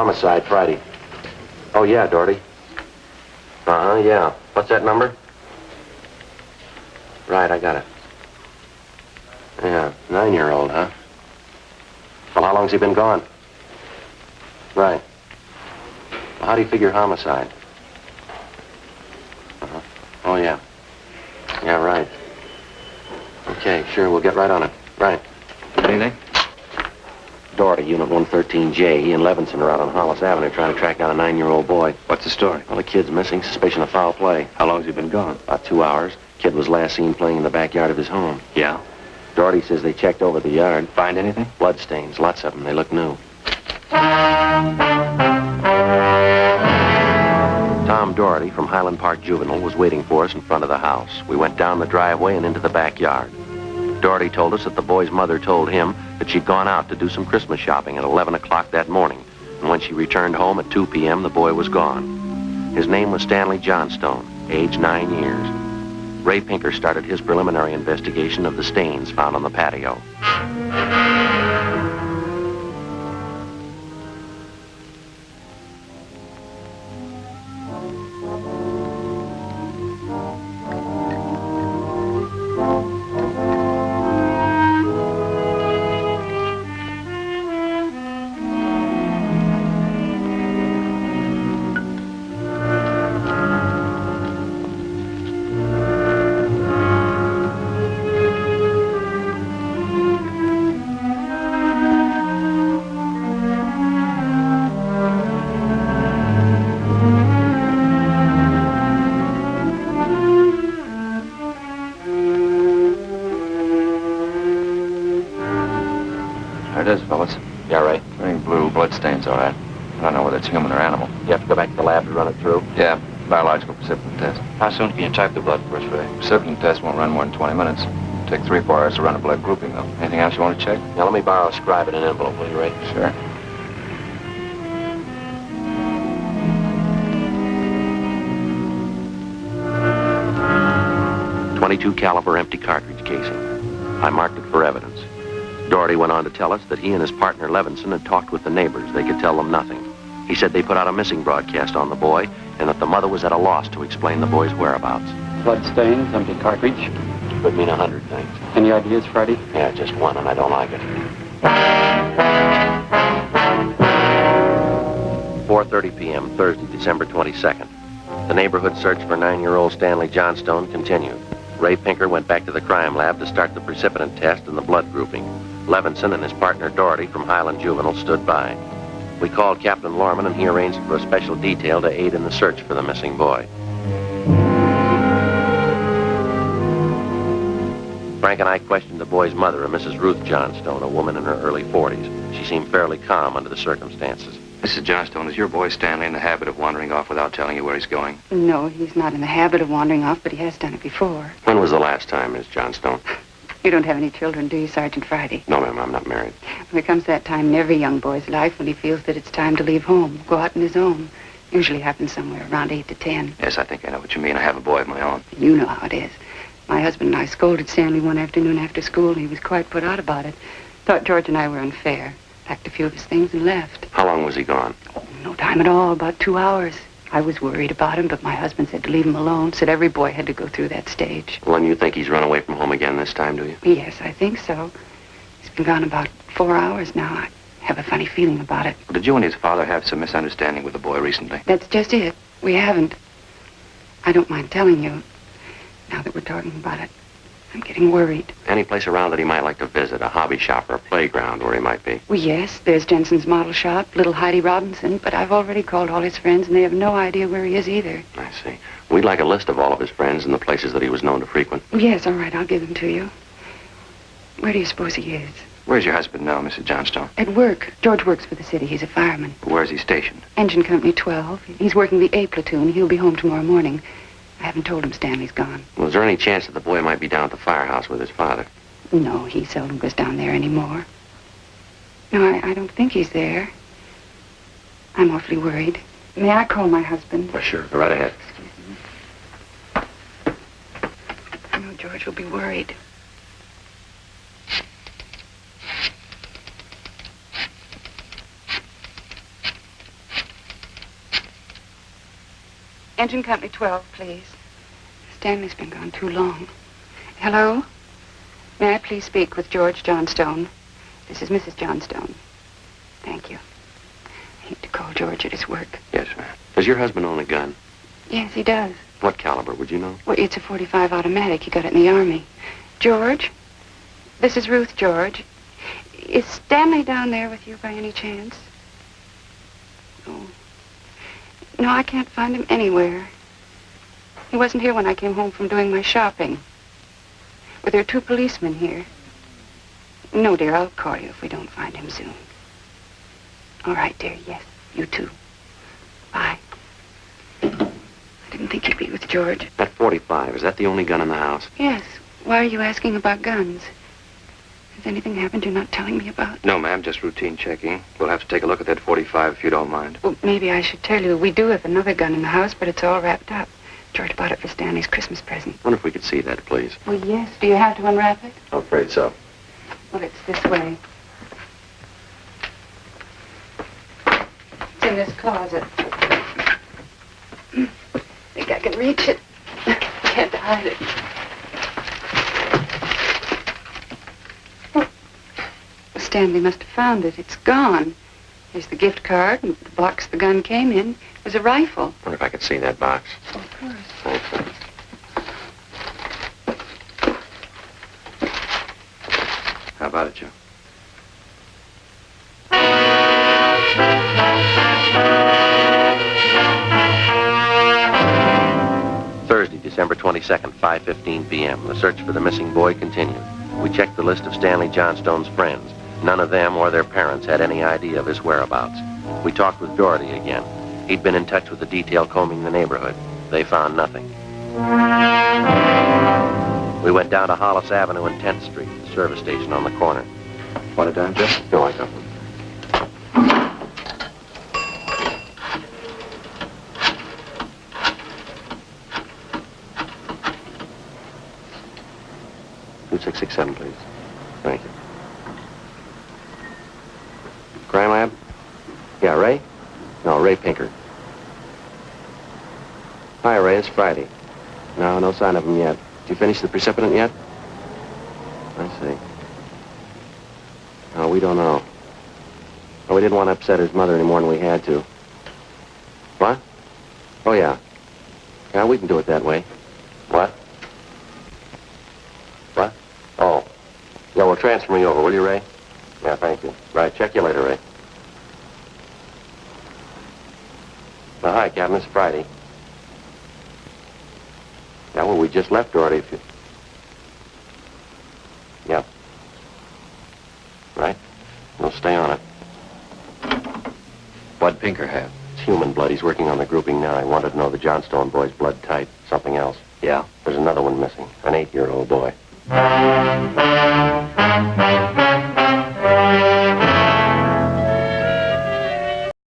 Homicide, Friday. Oh, yeah, Doherty. Uh-huh, yeah. What's that number? Right, I got it. Yeah, 9-year-old, huh? Well, how long's he been gone? Right. Well, how do you figure homicide? Uh-huh. Oh, yeah. Yeah, right. Okay, sure, we'll get right on it. Right. Anything? Doherty, Unit 113J. He and Levinson are out on Hollis Avenue trying to track down a 9-year-old boy. What's the story? Well, the kid's missing. Suspicion of foul play. How long's he been gone? About 2 hours. Kid was last seen playing in the backyard of his home. Yeah? Doherty says they checked over the yard. Find anything? Blood stains. Lots of them. They look new. Tom Doherty from Highland Park Juvenile was waiting for us in front of the house. We went down the driveway and into the backyard. Doherty told us that the boy's mother told him that she'd gone out to do some Christmas shopping at 11 o'clock that morning. And when she returned home at 2 p.m., the boy was gone. His name was Stanley Johnstone, age 9 years. Ray Pinker started his preliminary investigation of the stains found on the patio. There it is, fellas. Yeah, Ray. Very blue, bloodstains, all right. I don't know whether it's human or animal. You have to go back to the lab to run it through? Yeah, biological precipitin test. How soon can you type the blood for us, Ray? Precipitin test won't run more than 20 minutes. Take 3 or 4 hours to run a blood grouping, though. Anything else you want to check? Now, let me borrow a scribe and an envelope, will you, Ray? Sure. .22 caliber empty cartridge casing. I marked it for evidence. Doherty went on to tell us that he and his partner Levinson had talked with the neighbors. They could tell them nothing. He said they put out a missing broadcast on the boy and that the mother was at a loss to explain the boy's whereabouts. Blood stains, empty cartridge. Could mean 100 things. Any ideas, Friday? Yeah, just one, and I don't like it. 4:30 p.m., Thursday, December 22nd. The neighborhood search for 9-year-old Stanley Johnstone continued. Ray Pinker went back to the crime lab to start the precipitin test and the blood grouping. Levinson and his partner Doherty from Highland Juvenile stood by. We called Captain Lorman, and he arranged for a special detail to aid in the search for the missing boy. Frank and I questioned the boy's mother, a Mrs. Ruth Johnstone, a woman in her early 40s. She seemed fairly calm under the circumstances. Mrs. Johnstone, is your boy Stanley in the habit of wandering off without telling you where he's going? No, he's not in the habit of wandering off, but he has done it before. When was the last time, Miss Johnstone? You don't have any children, do you, Sergeant Friday? No, ma'am, I'm not married. There comes that time in every young boy's life when he feels that it's time to leave home, go out on his own. Usually happens somewhere around 8 to 10. Yes, I think I know what you mean. I have a boy of my own. You know how it is. My husband and I scolded Stanley one afternoon after school, and he was quite put out about it. Thought George and I were unfair. Packed a few of his things and left. How long was he gone? Oh, no time at all, about 2 hours. I was worried about him, but my husband said to leave him alone, said every boy had to go through that stage. Well, and you think he's run away from home again this time, do you? Yes, I think so. He's been gone about 4 hours now. I have a funny feeling about it. Well, did you and his father have some misunderstanding with the boy recently? That's just it. We haven't. I don't mind telling you, now that we're talking about it. I'm getting worried. Any place around that he might like to visit, a hobby shop or a playground where he might be? Well, yes, there's Jensen's model shop, little Heidi Robinson, but I've already called all his friends, and they have no idea where he is either. I see. We'd like a list of all of his friends and the places that he was known to frequent. Yes, all right, I'll give them to you. Where do you suppose he is? Where's your husband now, Mrs. Johnstone? At work. George works for the city. He's a fireman. Where's he stationed? Engine Company 12. He's working the A platoon. He'll be home tomorrow morning. I haven't told him Stanley's gone. Was there any chance that the boy might be down at the firehouse with his father? No, he seldom goes down there anymore. No, I don't think he's there. I'm awfully worried. May I call my husband? Oh, sure. Go right ahead. I know George will be worried. Engine Company 12, please. Stanley's been gone too long. Hello? May I please speak with George Johnstone? This is Mrs. Johnstone. Thank you. I hate to call George at his work. Yes, ma'am. Does your husband own a gun? Yes, he does. What caliber, would you know? Well, it's a .45 automatic. He got it in the Army. George? This is Ruth, George. Is Stanley down there with you by any chance? Oh. No, I can't find him anywhere. He wasn't here when I came home from doing my shopping. Well, there are 2 policemen here. No, dear, I'll call you if we don't find him soon. All right, dear, yes, you too. Bye. I didn't think you'd be with George. That .45, is that the only gun in the house? Yes. Why are you asking about guns? Has anything happened you're not telling me about? No, ma'am, just routine checking. We'll have to take a look at that 45 if you don't mind. Well, maybe I should tell you. We do have another gun in the house, but it's all wrapped up. George bought it for Stanley's Christmas present. Wonder if we could see that, please. Well, yes. Do you have to unwrap it? I'm afraid so. Well, it's this way. It's in this closet. Think I can reach it. Can't hide it. Oh. Stanley must have found it. It's gone. Here's the gift card and the box the gun came in. It was a rifle. Wonder if I could see that box. Oh, of course. Thanks, sir. How about it, Joe? Thursday, December 22nd, 5:15 p.m. The search for the missing boy continued. We checked the list of Stanley Johnstone's friends. None of them or their parents had any idea of his whereabouts. We talked with Doherty again. He'd been in touch with the detail combing the neighborhood. They found nothing. We went down to Hollis Avenue and 10th Street, the service station on the corner. Want a dime, Joe? No, I got one. $2667, please. Thank you. Crime lab? Yeah, Ray? No, Ray Pinker. Hi, Ray, it's Friday. No sign of him yet. Did you finish the precipitant yet? I see. No, we don't know. Well, we didn't want to upset his mother any more than we had to. What? Oh, yeah. Yeah, we can do it that way. What? What? Oh. Yeah, well, transfer me over, will you, Ray? Yeah, thank you. Right, check you later, Ray. Well, hi, Captain. It's Friday. Yeah, well, we just left already. Yeah. Right? We'll stay on it. What'd Pinker have? It's human blood. He's working on the grouping now. I wanted to know the Johnstone boy's blood type. Something else. Yeah? There's another one missing. An 8-year-old boy.